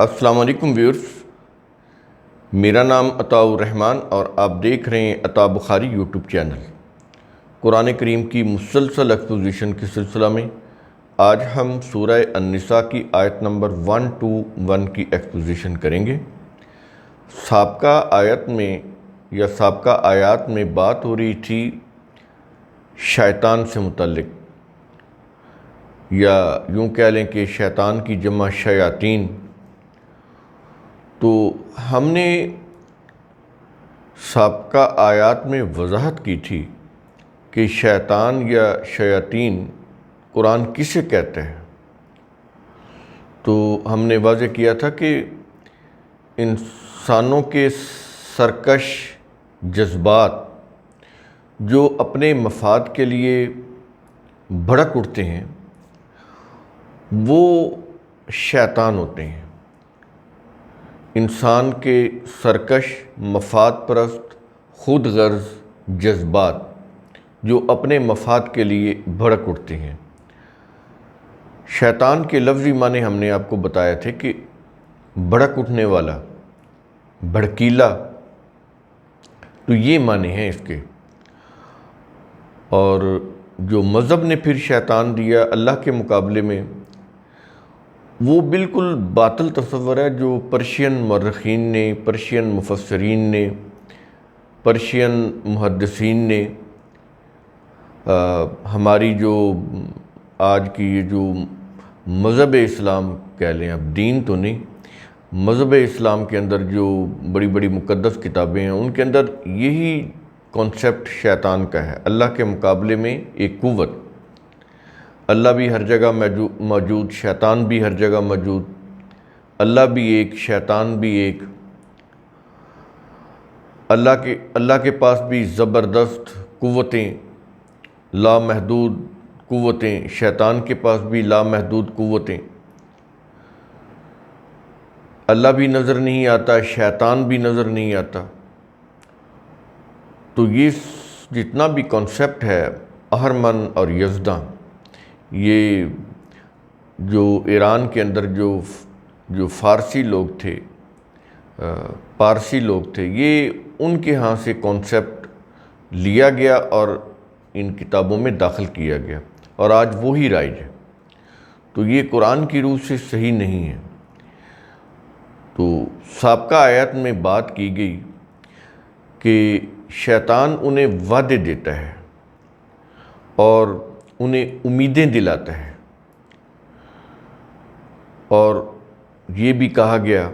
السلام علیکم ویورز، میرا نام عطاء الرحمن اور آپ دیکھ رہے ہیں عطاء بخاری یوٹیوب چینل۔ قرآن کریم کی مسلسل ایکسپوزیشن کے سلسلہ میں آج ہم سورہ النساء کی آیت نمبر 121 کی ایکسپوزیشن کریں گے۔ سابقہ آیات میں بات ہو رہی تھی شیطان سے متعلق، یا یوں کہہ لیں کہ شیطان کی جمع شیاطین۔ تو ہم نے سابقہ آیات میں وضاحت کی تھی کہ شیطان یا شیاطین قرآن کسے کہتے ہیں۔ تو ہم نے واضح کیا تھا کہ انسانوں کے سرکش جذبات جو اپنے مفاد کے لیے بھڑک اٹھتے ہیں وہ شیطان ہوتے ہیں۔ انسان کے سرکش مفاد پرست خود غرض جذبات جو اپنے مفاد کے لیے بھڑک اٹھتے ہیں۔ شیطان کے لفظی معنی ہم نے آپ کو بتایا تھے کہ بھڑک اٹھنے والا، بھڑکیلا، تو یہ معنی ہیں اس کے۔ اور جو مذہب نے پھر شیطان دیا اللہ کے مقابلے میں، وہ بالکل باطل تصور ہے جو پرشین مورخین نے، پرشین مفسرین نے، پرشین محدثین نے، ہماری جو آج کی یہ جو مذہب اسلام کہہ لیں، اب دین تو نہیں، مذہب اسلام کے اندر جو بڑی بڑی مقدس کتابیں ہیں ان کے اندر یہی کانسیپٹ شیطان کا ہے، اللہ کے مقابلے میں ایک قوت۔ اللہ بھی ہر جگہ موجود، شیطان بھی ہر جگہ موجود، اللہ بھی ایک، شیطان بھی ایک۔ اللہ کے پاس بھی زبردست قوتیں، لامحدود قوتیں، شیطان کے پاس بھی لامحدود قوتیں۔ اللہ بھی نظر نہیں آتا، شیطان بھی نظر نہیں آتا۔ تو یہ جتنا بھی کانسیپٹ ہے اہرمن اور یزداں، یہ جو ایران کے اندر جو فارسی لوگ تھے، پارسی لوگ تھے، یہ ان کے ہاں سے کانسیپٹ لیا گیا اور ان کتابوں میں داخل کیا گیا، اور آج وہی رائج ہے۔ تو یہ قرآن کی روح سے صحیح نہیں ہے۔ تو سابقہ آیات میں بات کی گئی کہ شیطان انہیں وعدے دیتا ہے اور انہیں امیدیں دلاتا ہے، اور یہ بھی کہا گیا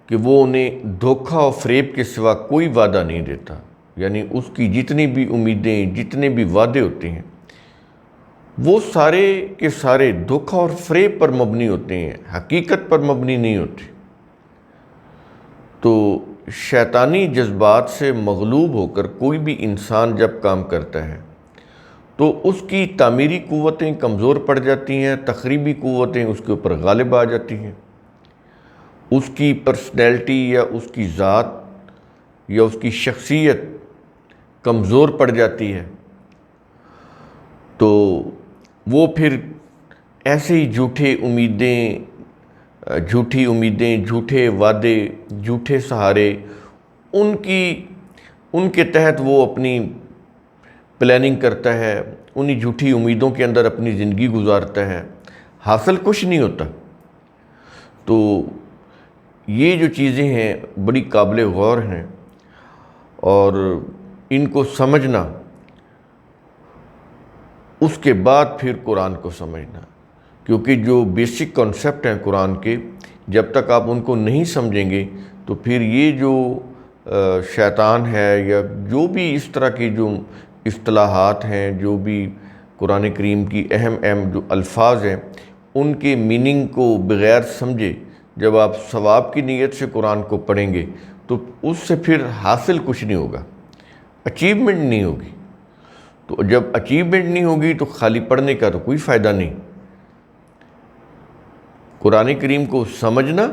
کہ وہ انہیں دھوکہ اور فریب کے سوا کوئی وعدہ نہیں دیتا۔ یعنی اس کی جتنی بھی امیدیں، جتنے بھی وعدے ہوتے ہیں وہ سارے کے سارے دھوکہ اور فریب پر مبنی ہوتے ہیں، حقیقت پر مبنی نہیں ہوتے۔ تو شیطانی جذبات سے مغلوب ہو کر کوئی بھی انسان جب کام کرتا ہے تو اس کی تعمیری قوتیں کمزور پڑ جاتی ہیں، تخریبی قوتیں اس کے اوپر غالب آ جاتی ہیں، اس کی پرسنالٹی یا اس کی ذات یا اس کی شخصیت کمزور پڑ جاتی ہے۔ تو وہ پھر ایسے ہی جھوٹی امیدیں، جھوٹے وعدے، جھوٹے سہارے، ان کے تحت وہ اپنی پلاننگ کرتا ہے، انہی جھوٹی امیدوں کے اندر اپنی زندگی گزارتا ہے، حاصل کچھ نہیں ہوتا۔ تو یہ جو چیزیں ہیں بڑی قابل غور ہیں، اور ان کو سمجھنا، اس کے بعد پھر قرآن کو سمجھنا، کیونکہ جو بیسک کانسیپٹ ہیں قرآن کے، جب تک آپ ان کو نہیں سمجھیں گے تو پھر یہ جو شیطان ہے یا جو بھی اس طرح کی جو اصطلاحات ہیں، جو بھی قرآن کریم کی اہم جو الفاظ ہیں، ان کے میننگ کو بغیر سمجھے جب آپ ثواب کی نیت سے قرآن کو پڑھیں گے تو اس سے پھر حاصل کچھ نہیں ہوگا، اچیومنٹ نہیں ہوگی۔ تو جب اچیومنٹ نہیں ہوگی تو خالی پڑھنے کا تو کوئی فائدہ نہیں۔ قرآن کریم کو سمجھنا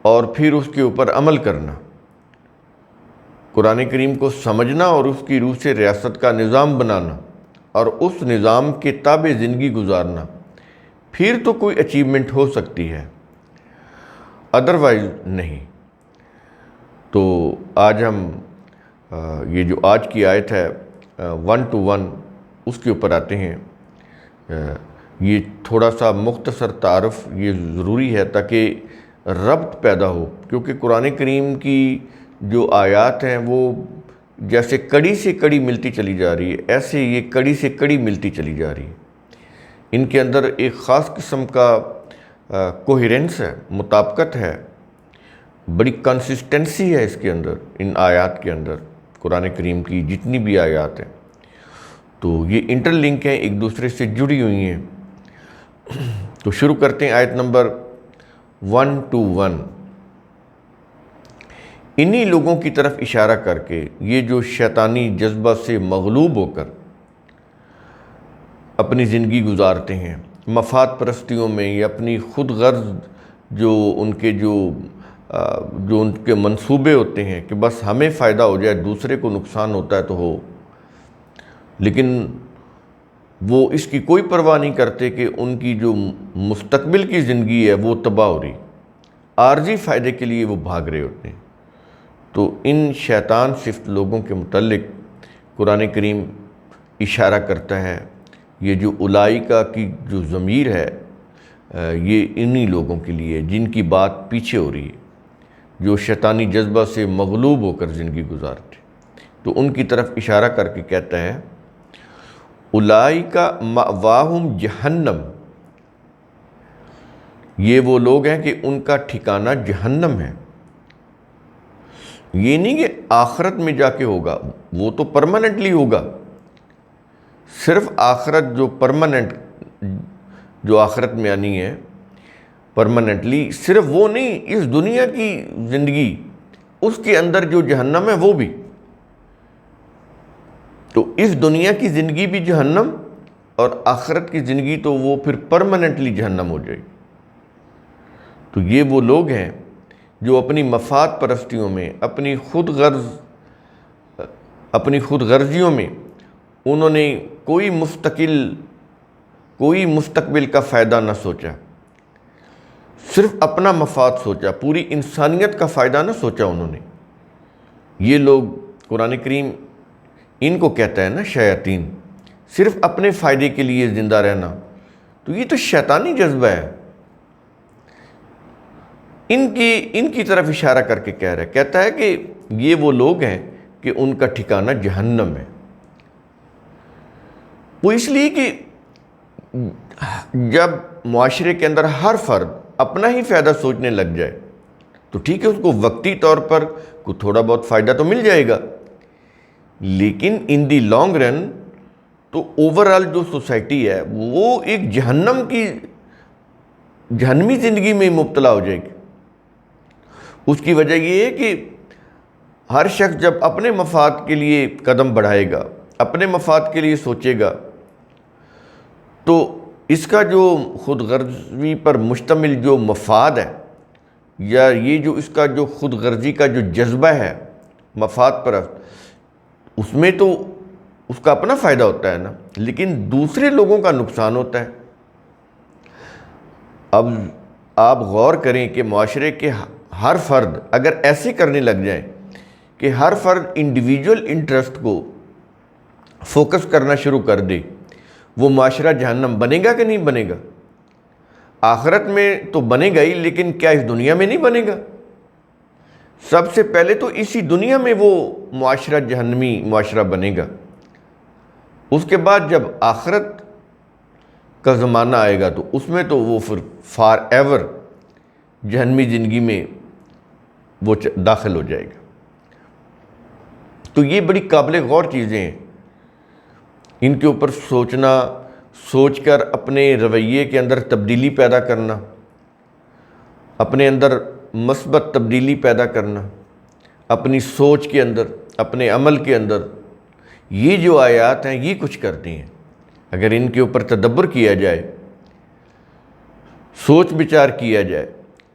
اور پھر اس کے اوپر عمل کرنا، قرآن کریم کو سمجھنا اور اس کی روح سے ریاست کا نظام بنانا اور اس نظام کے تابع زندگی گزارنا، پھر تو کوئی اچیومنٹ ہو سکتی ہے۔ ادروائز نہیں۔ تو آج ہم یہ جو آج کی آیت ہے 1 to 1 اس کے اوپر آتے ہیں۔ یہ تھوڑا سا مختصر تعارف یہ ضروری ہے تاکہ ربط پیدا ہو، کیونکہ قرآن کریم کی جو آیات ہیں وہ جیسے کڑی سے کڑی ملتی چلی جا رہی ہے، ایسے یہ کڑی سے کڑی ملتی چلی جا رہی ہے۔ ان کے اندر ایک خاص قسم کا کوہیرنس ہے، مطابقت ہے، بڑی کنسسٹنسی ہے اس کے اندر، ان آیات کے اندر، قرآن کریم کی جتنی بھی آیات ہیں تو یہ انٹر لنک ہیں، ایک دوسرے سے جڑی ہوئی ہیں۔ تو شروع کرتے ہیں آیت نمبر 1 to 1۔ انہی لوگوں کی طرف اشارہ کر کے یہ جو شیطانی جذبہ سے مغلوب ہو کر اپنی زندگی گزارتے ہیں، مفاد پرستیوں میں یا اپنی خود غرض جو ان کے منصوبے ہوتے ہیں کہ بس ہمیں فائدہ ہو جائے، دوسرے کو نقصان ہوتا ہے تو ہو، لیکن وہ اس کی کوئی پرواہ نہیں کرتے کہ ان کی جو مستقبل کی زندگی ہے وہ تباہ ہو رہی، عارضی فائدے کے لیے وہ بھاگ رہے ہوتے ہیں۔ تو ان شیطان صفت لوگوں کے متعلق قرآن کریم اشارہ کرتا ہے، یہ جو اولائکا کی جو ضمیر ہے یہ انہی لوگوں کے لیے جن کی بات پیچھے ہو رہی ہے، جو شیطانی جذبہ سے مغلوب ہو کر زندگی گزارتے، تو ان کی طرف اشارہ کر کے کہتا ہے اولائکا مأواہم جہنم، یہ وہ لوگ ہیں کہ ان کا ٹھکانہ جہنم ہے۔ یہ نہیں کہ آخرت میں جا کے ہوگا، وہ تو پرماننٹلی ہوگا، صرف آخرت جو پرماننٹ جو آخرت میں آنی ہے پرماننٹلی، صرف وہ نہیں، اس دنیا کی زندگی اس کے اندر جو جہنم ہے وہ بھی، تو اس دنیا کی زندگی بھی جہنم اور آخرت کی زندگی تو وہ پھر پرماننٹلی جہنم ہو جائے گی۔ تو یہ وہ لوگ ہیں جو اپنی مفاد پرستیوں میں، اپنی خود غرضیوں میں انہوں نے کوئی مستقبل کا فائدہ نہ سوچا، صرف اپنا مفاد سوچا، پوری انسانیت کا فائدہ نہ سوچا انہوں نے۔ یہ لوگ قرآن کریم ان کو کہتا ہے نا شیاطین، صرف اپنے فائدے کے لیے زندہ رہنا، تو یہ تو شیطانی جذبہ ہے۔ ان کی طرف اشارہ کر کے کہہ رہا ہے، کہتا ہے کہ یہ وہ لوگ ہیں کہ ان کا ٹھکانہ جہنم ہے۔ وہ اس لیے کہ جب معاشرے کے اندر ہر فرد اپنا ہی فائدہ سوچنے لگ جائے تو ٹھیک ہے، اس کو وقتی طور پر کوئی تھوڑا بہت فائدہ تو مل جائے گا، لیکن ان دی لانگ رن تو اوورآل جو سوسائٹی ہے وہ ایک جہنمی زندگی میں مبتلا ہو جائے گی۔ اس کی وجہ یہ ہے کہ ہر شخص جب اپنے مفاد کے لیے قدم بڑھائے گا، اپنے مفاد کے لیے سوچے گا، تو اس کا جو خود غرضی پر مشتمل جو مفاد ہے، یا یہ جو اس کا جو خود غرضی کا جو جذبہ ہے مفاد پرست، اس میں تو اس کا اپنا فائدہ ہوتا ہے نا، لیکن دوسرے لوگوں کا نقصان ہوتا ہے۔ اب آپ غور کریں کہ معاشرے کے ہر فرد اگر ایسے کرنے لگ جائیں کہ ہر فرد انڈیویجول انٹرسٹ کو فوکس کرنا شروع کر دے، وہ معاشرہ جہنم بنے گا کہ نہیں بنے گا؟ آخرت میں تو بنے گا ہی، لیکن کیا اس دنیا میں نہیں بنے گا؟ سب سے پہلے تو اسی دنیا میں وہ معاشرہ جہنمی معاشرہ بنے گا، اس کے بعد جب آخرت کا زمانہ آئے گا تو اس میں تو وہ پھر فار ایور جہنمی زندگی میں وہ داخل ہو جائے گا۔ تو یہ بڑی قابل غور چیزیں ہیں، ان کے اوپر سوچنا، سوچ کر اپنے رویے کے اندر تبدیلی پیدا کرنا، اپنے اندر مثبت تبدیلی پیدا کرنا، اپنی سوچ کے اندر، اپنے عمل کے اندر، یہ جو آیات ہیں یہ کچھ کرتی ہیں۔ اگر ان کے اوپر تدبر کیا جائے، سوچ بچار کیا جائے،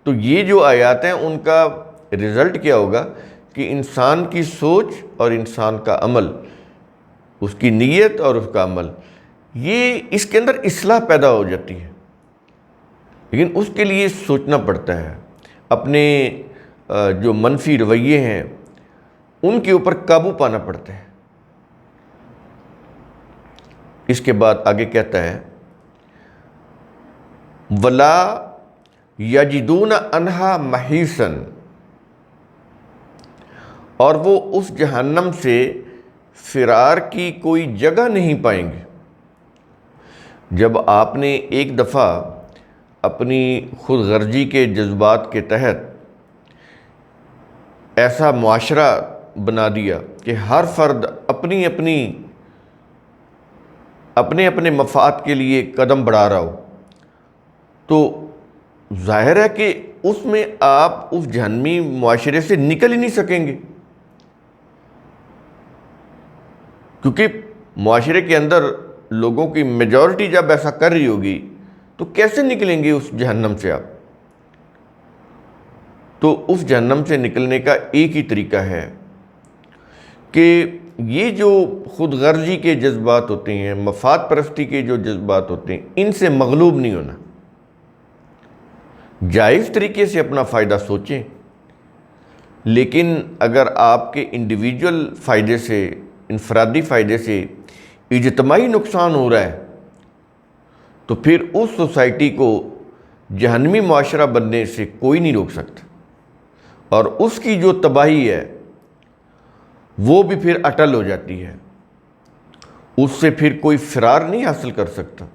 تو یہ جو آیات ہیں ان کا رزلٹ کیا ہوگا کہ انسان کی سوچ اور انسان کا عمل، اس کی نیت اور اس کا عمل، یہ اس کے اندر اصلاح پیدا ہو جاتی ہے۔ لیکن اس کے لیے سوچنا پڑتا ہے، اپنے جو منفی رویے ہیں ان کے اوپر قابو پانا پڑتا ہے۔ اس کے بعد آگے کہتا ہے وَلَا يَجِدُونَ عَنْهَا مَحِيصًا، اور وہ اس جہنم سے فرار کی کوئی جگہ نہیں پائیں گے۔ جب آپ نے ایک دفعہ اپنی خود غرضی کے جذبات کے تحت ایسا معاشرہ بنا دیا کہ ہر فرد اپنے مفاد کے لیے قدم بڑھا رہا ہو، تو ظاہر ہے کہ اس میں آپ اس جہنمی معاشرے سے نکل ہی نہیں سکیں گے، کیونکہ معاشرے کے اندر لوگوں کی میجورٹی جب ایسا کر رہی ہوگی تو کیسے نکلیں گے اس جہنم سے آپ؟ تو اس جہنم سے نکلنے کا ایک ہی طریقہ ہے کہ یہ جو خود غرضی کے جذبات ہوتے ہیں، مفاد پرستی کے جو جذبات ہوتے ہیں، ان سے مغلوب نہیں ہونا، جائز طریقے سے اپنا فائدہ سوچیں، لیکن اگر آپ کے انڈیویجول فائدے سے، انفرادی فائدے سے اجتماعی نقصان ہو رہا ہے تو پھر اس سوسائٹی کو جہنمی معاشرہ بننے سے کوئی نہیں روک سکتا، اور اس کی جو تباہی ہے وہ بھی پھر اٹل ہو جاتی ہے، اس سے پھر کوئی فرار نہیں حاصل کر سکتا،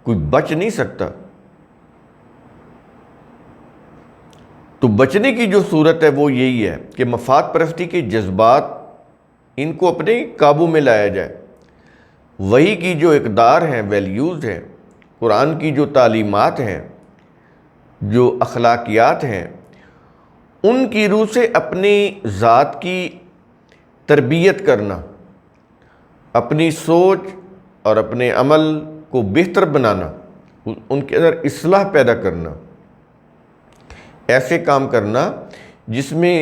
کوئی بچ نہیں سکتا۔ تو بچنے کی جو صورت ہے وہ یہی ہے کہ مفاد پرستی کے جذبات ان کو اپنے قابو میں لایا جائے، وہی کی جو اقدار ہیں، ویلیوز ہیں، قرآن کی جو تعلیمات ہیں، جو اخلاقیات ہیں، ان کی روح سے اپنی ذات کی تربیت کرنا، اپنی سوچ اور اپنے عمل کو بہتر بنانا، ان کے اندر اصلاح پیدا کرنا، ایسے کام کرنا جس میں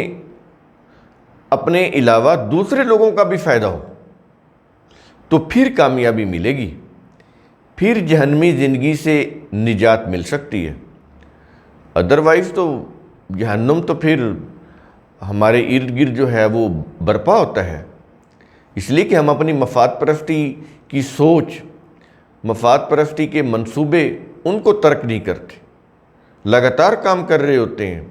اپنے علاوہ دوسرے لوگوں کا بھی فائدہ ہو، تو پھر کامیابی ملے گی، پھر جہنمی زندگی سے نجات مل سکتی ہے۔ ادروائز تو جہنم تو پھر ہمارے ارد گرد جو ہے وہ برپا ہوتا ہے، اس لیے کہ ہم اپنی مفاد پرستی کی سوچ، مفاد پرستی کے منصوبے ان کو ترک نہیں کرتے، لگاتار کام کر رہے ہوتے ہیں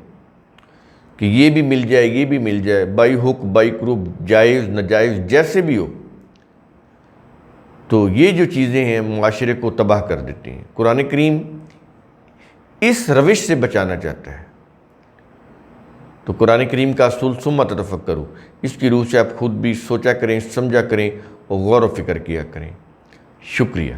کہ یہ بھی مل جائے، یہ بھی مل جائے، بائی ہک بائی کروک، جائز ناجائز جیسے بھی ہو، تو یہ جو چیزیں ہیں معاشرے کو تباہ کر دیتی ہیں۔ قرآن کریم اس روش سے بچانا چاہتا ہے، تو قرآن کریم کا اصول ثم تفکروا، اس کی روح سے آپ خود بھی سوچا کریں، سمجھا کریں اور غور و فکر کیا کریں۔ شکریہ۔